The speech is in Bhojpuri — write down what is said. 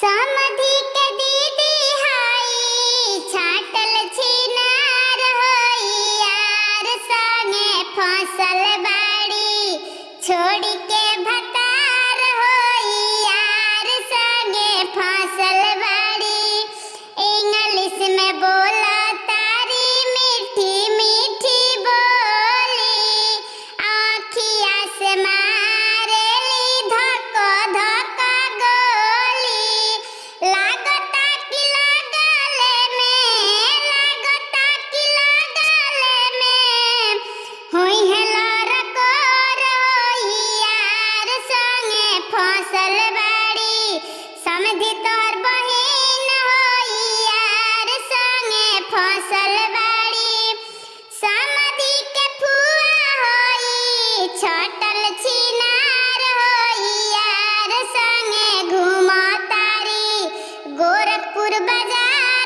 समधि के दीदी हाई छाटल छिनार होई यार संगे फसल बाड़ी छोड़ी के भतार होई यार संगे फसल बाड़ी। इंग्लिश में बोला तारी मीठी मीठी बोली आँखिया से मारेली धक्का धक्का गोली। लागता कि लागले में होई है लड़कोर होई यार संगे फसल बाड़ी। समधि तोहर बहिन होई यार संगे फसल बाड़ी। समधि के फुआ होई छटल छिनार होई यार संगे घूमतारी गोरखपुर बाजार